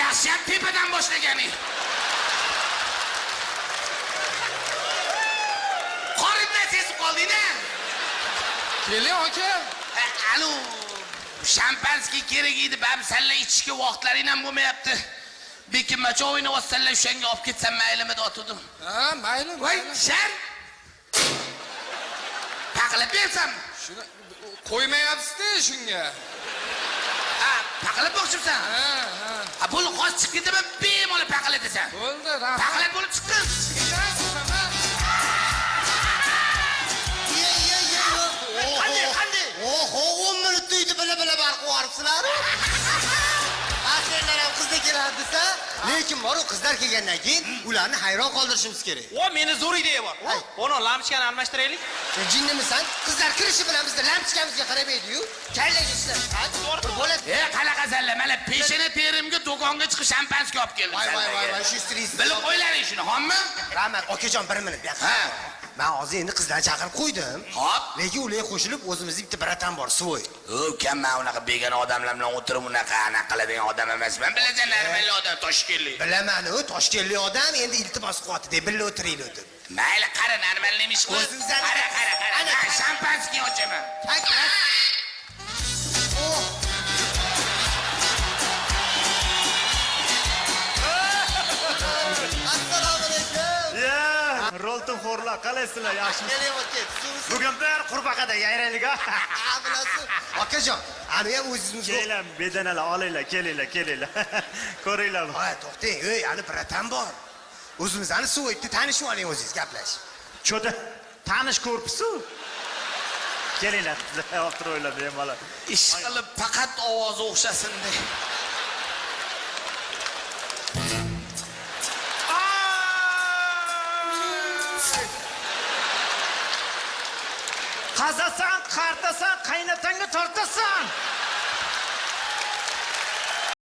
Yaxshiyam tepadan boshlaganing. Qorindan sezib qolding-a? Keling aka. Alo. Shampanskiy kerak edi, bamsalla ichishga vaqtlaring ham bo'lmayapti. Bekinmacha o'ynayotsanlar, o'shanga olib ketsam maylimi dotdim. Ha, mayli. Voy, shan. Paqilib bersam. Shuni qo'ymayapsiz-da shunga. Ha, paqilib boqchimsan? Ha, bu qo'z chiqib ketaman, bemalol paqilib desan. Bo'ldi, rahmat. Paqilib bo'lib chiqqin. Qanday? Oho, 10 minut uyda bila-bila barq o'ribsizlar. Aslida ham qizlar keladi desa, lekin bor-u qizlar kelgandan keyin ularni hayron qoldirishimiz kerak. O, meni zo'r ideya bor. Buni lampochkani almashtiraylik. Sen jinnimisan? Qizlar kirishi bilan bizda lampochkamizga qaramaydi-yu. Kallaga ishlar. To'g'ri bo'ladi. Qanaqasanlar? Mana peshana terimga do'konga chiqib shampanskiy olib keldim. Voy, shu stress. Bilib qo'ylaring shuni, xonmi? Rahmat, okajon 1 minut bu yoqqa. Ha. Men hozir endi qizlarni chaqirib qo'ydim. Hop. Lekin ularga qo'shilib o'zimizning bitta bratan bor, Svoy. Ukam, men unaqa begona odamlar bilan o'tirib unaqa qiladigan odam emasman. Bilasanlar, men odam toshkentlik. Bilaman-u, toshkentlik odam endi iltimos qilyapti deb birga o'tiraylik deb. Mayli, qara, normalniy ish qil. O'zingizdan- Qara. Ana shampanskiy ochaman. Assalomu alaykum. Ya, rolton xo'rlar, qalaysizlar, yaxshimisiz? Keling, aka, suvsiz. Bugun bir qurbaqada yayraylik ha. Bilasiz. Akajon, ani ham o'zingiz Kelinglar, bedanalar olinglar, kelinglar. Ko'ringlar. Voy, to'xtang, ani bratan bor. O'zimizni Svoyni tanishib oling o'zingiz, gaplashing. Cho'da tanish ko'rpsiz. Kelinglar, o'tiringlar bemalol. Ish qilib faqat ovozi o'xshasin de. Qazasan, qartasan, qaynotangga tortasan.